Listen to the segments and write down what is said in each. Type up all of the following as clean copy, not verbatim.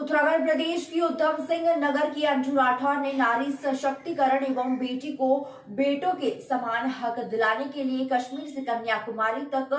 उत्तराखंड प्रदेश की उधम सिंह नगर की अंजू राठौर ने नारी सशक्तिकरण एवं बेटी को बेटों के समान हक दिलाने के लिए कश्मीर से कन्याकुमारी तक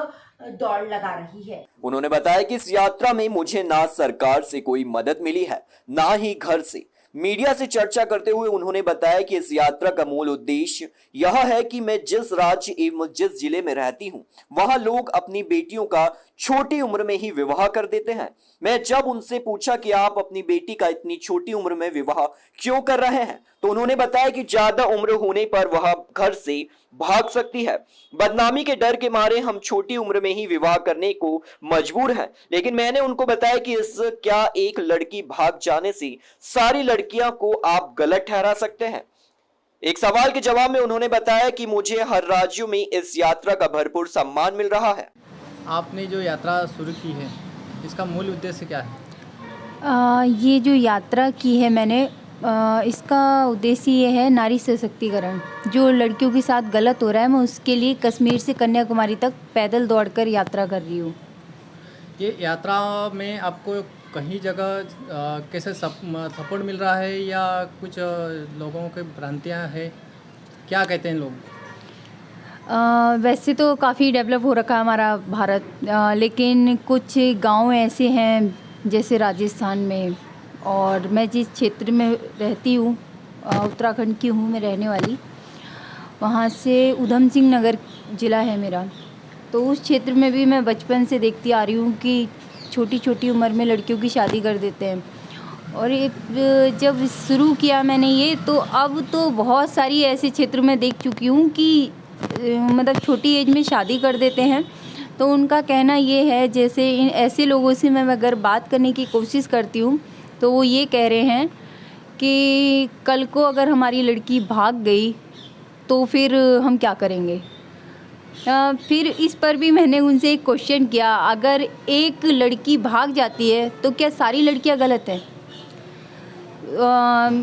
दौड़ लगा रही है। उन्होंने बताया कि इस यात्रा में मुझे ना सरकार से कोई मदद मिली है, ना ही घर से। मीडिया से चर्चा करते हुए उन्होंने बताया कि इस यात्रा का मूल उद्देश्य यह है कि मैं जिस राज्य एवं जिस जिले में रहती हूं, वहां लोग अपनी बेटियों का छोटी उम्र में ही विवाह कर देते हैं। मैं जब उनसे पूछा कि आप अपनी बेटी का इतनी छोटी उम्र में विवाह क्यों कर रहे हैं, तो उन्होंने बताया कि ज्यादा उम्र होने पर वह घर से भाग सकती है। बदनामी के डर के मारे हम छोटी उम्र में ही विवाह करने को मजबूर हैं। लेकिन मैंने उनको बताया कि इस क्या एक लड़की भाग जाने से सारी लड़कियां को आप गलत ठहरा सकते हैं। एक सवाल के जवाब में उन्होंने बताया कि मुझे हर राज्यों में इस यात्रा का भरपूर सम्मान मिल रहा है। आपने जो यात्रा शुरू की है, इसका मूल उद्देश्य क्या है? ये जो यात्रा की है मैंने, इसका उद्देश्य ये है नारी सशक्तिकरण। जो लड़कियों के साथ गलत हो रहा है, मैं उसके लिए कश्मीर से कन्याकुमारी तक पैदल दौड़कर यात्रा कर रही हूँ। ये यात्रा में आपको कहीं जगह कैसे सपोर्ट मिल रहा है या कुछ लोगों के भ्रांतियाँ हैं? क्या कहते हैं लोग? वैसे तो काफ़ी डेवलप हो रखा है हमारा भारत, लेकिन कुछ गांव ऐसे हैं जैसे राजस्थान में, और मैं जिस क्षेत्र में रहती हूँ, उत्तराखंड की हूँ मैं रहने वाली, वहाँ से उधम सिंह नगर ज़िला है मेरा। तो उस क्षेत्र में भी मैं बचपन से देखती आ रही हूँ कि छोटी छोटी उम्र में लड़कियों की शादी कर देते हैं। और ये जब शुरू किया मैंने ये, तो अब तो बहुत सारी ऐसे क्षेत्र में देख चुकी हूँ कि मतलब छोटी एज में शादी कर देते हैं। तो उनका कहना ये है, जैसे इन ऐसे लोगों से मैं अगर बात करने की कोशिश करती हूँ तो वो ये कह रहे हैं कि कल को अगर हमारी लड़की भाग गई तो फिर हम क्या करेंगे। फिर इस पर भी मैंने उनसे एक क्वेश्चन किया, अगर एक लड़की भाग जाती है तो क्या सारी लड़कियां गलत हैं?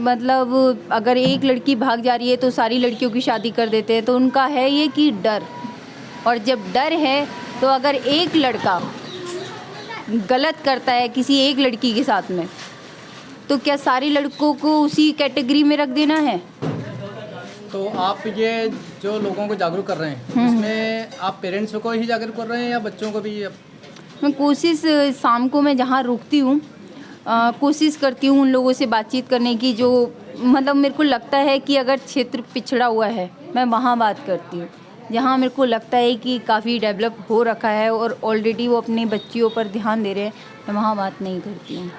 मतलब अगर एक लड़की भाग जा रही है तो सारी लड़कियों की शादी कर देते हैं। तो उनका है ये कि डर, और जब डर है तो अगर एक लड़का गलत करता है किसी एक लड़की के साथ में, तो क्या सारे लड़कों को उसी कैटेगरी में रख देना है? तो आप ये जो लोगों को जागरूक कर रहे हैं, इसमें आप पेरेंट्स को ही जागरूक कर रहे हैं या बच्चों को भी? मैं कोशिश, शाम को मैं जहाँ रुकती हूँ, कोशिश करती हूँ उन लोगों से बातचीत करने की, जो मतलब मेरे को लगता है कि अगर क्षेत्र पिछड़ा हुआ है, मैं वहाँ बात करती हूँ। जहाँ मेरे को लगता है कि काफ़ी डेवलप हो रखा है और ऑलरेडी वो अपनी बच्चियों पर ध्यान दे रहे हैं, मैं वहाँ बात नहीं करती हूँ।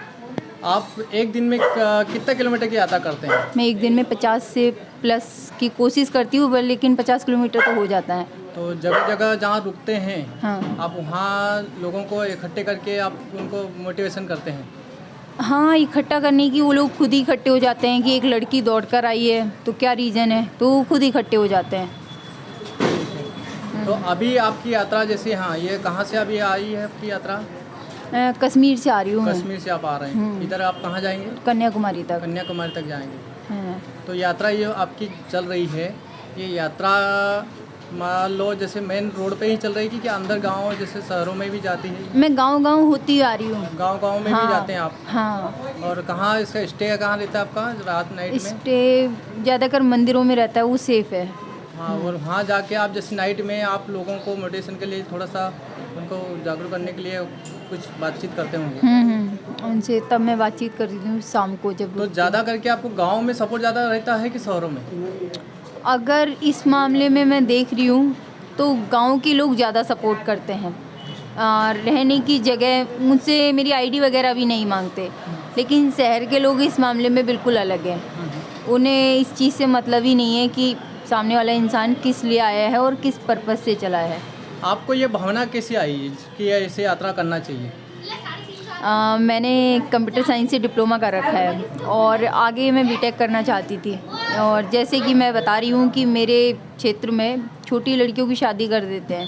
आप एक दिन में कितने किलोमीटर की यात्रा करते हैं? मैं एक दिन में 50 से प्लस की कोशिश करती हूँ, लेकिन 50 किलोमीटर तो हो जाता है। तो जगह जगह जहाँ रुकते हैं, हाँ, आप वहाँ लोगों को इकट्ठे करके आप उनको मोटिवेशन करते हैं? हाँ, इकट्ठा करने की वो लोग खुद ही इकट्ठे हो जाते हैं कि एक लड़की दौड़ कर आई है तो क्या रीज़न है, तो वो खुद ही इकट्ठे हो जाते हैं। तो अभी आपकी यात्रा जैसे, हाँ, ये कहाँ से अभी आई है आपकी यात्रा? कश्मीर से आ रही हूँ। कश्मीर से आप आ रहे हैं। इधर आप कहाँ जाएंगे? कन्याकुमारी तक। कन्याकुमारी तक जाएंगे। हाँ। तो यात्रा ये आपकी चल रही है, ये यात्रा मान लो जैसे मेन रोड पे ही चल रही है कि अंदर गांव जैसे शहरों में भी जाती है? मैं गांव होती आ रही हूँ। गांव में भी जाते हैं आप? हाँ। और कहाँ इसका स्टे कहाँ रहता है आपका रात नाइट में? स्टे ज़्यादातर मंदिरों में रहता है, वो सेफ है। हाँ, और वहाँ जाके आप जैसे नाइट में आप लोगों को मोटिवेशन के लिए, थोड़ा सा उनको जागरूक करने के लिए कुछ बातचीत करते होंगे? उनसे तब मैं बातचीत करती हूँ शाम को जब। तो ज़्यादा करके आपको गांव में सपोर्ट ज़्यादा रहता है कि शहरों में? अगर इस मामले में मैं देख रही हूँ तो गांव के लोग ज़्यादा सपोर्ट करते हैं। रहने की जगह मुझसे मेरी आईडी वगैरह भी नहीं मांगते, लेकिन शहर के लोग इस मामले में बिल्कुल अलग हैं। उन्हें इस चीज़ से मतलब ही नहीं है कि सामने वाला इंसान किस लिए आया है और किस पर्पस से चला है। आपको ये भावना कैसे आई कि ऐसे यात्रा करना चाहिए? मैंने कंप्यूटर साइंस से डिप्लोमा कर रखा है और आगे मैं बीटेक करना चाहती थी। और जैसे कि मैं बता रही हूँ कि मेरे क्षेत्र में छोटी लड़कियों की शादी कर देते हैं,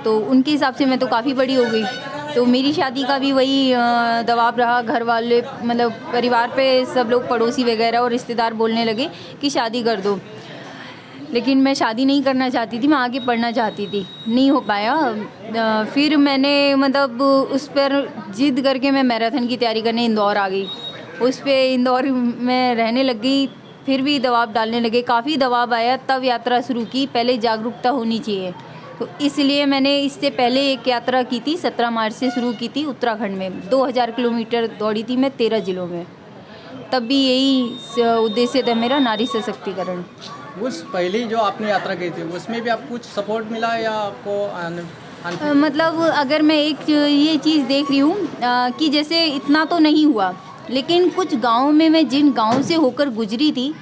तो उनके हिसाब से मैं तो काफ़ी बड़ी हो गई, तो मेरी शादी का भी वही दबाव रहा। घर वाले, मतलब परिवार पे सब लोग, पड़ोसी वगैरह और रिश्तेदार बोलने लगे कि शादी कर दो। लेकिन मैं शादी नहीं करना चाहती थी, मैं आगे पढ़ना चाहती थी, नहीं हो पाया। फिर मैंने मतलब उस पर जिद करके मैं मैराथन की तैयारी करने इंदौर आ गई। उस पे इंदौर में रहने लग गई, फिर भी दबाव डालने लगे, काफ़ी दबाव आया, तब यात्रा शुरू की। पहले जागरूकता होनी चाहिए, तो इसलिए मैंने इससे पहले एक यात्रा की थी, 17 मार्च से शुरू की थी उत्तराखंड में। 2000 किलोमीटर दौड़ी थी मैं 13 ज़िलों में। तब भी यही उद्देश्य था मेरा, नारी सशक्तिकरण। उस पहली जो आपने यात्रा की थी उसमें भी आपको कुछ सपोर्ट मिला या आपको मतलब अगर मैं एक ये चीज़ देख रही हूँ कि जैसे इतना तो नहीं हुआ, लेकिन कुछ गाँव में मैं जिन गाँव से होकर गुजरी थी,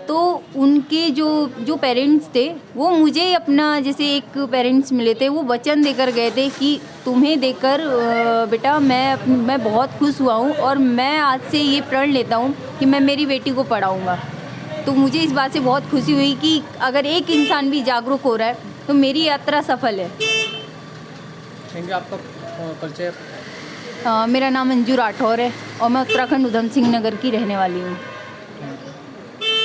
तो उनके जो पेरेंट्स थे वो मुझे अपना, जैसे एक पेरेंट्स मिले थे, वो वचन देकर गए थे कि तुम्हें देखकर बेटा मैं बहुत खुश हुआ हूँ और मैं आज से ये प्रण लेता हूँ कि मैं मेरी बेटी को पढ़ाऊँगा। तो मुझे इस बात से बहुत खुशी हुई कि अगर एक इंसान भी जागरूक हो रहा है तो मेरी यात्रा सफल है। Thank you. आपका परिचय? मेरा नाम अंजू राठौर है और मैं उत्तराखंड उधम सिंह नगर की रहने वाली हूँ। Thank you.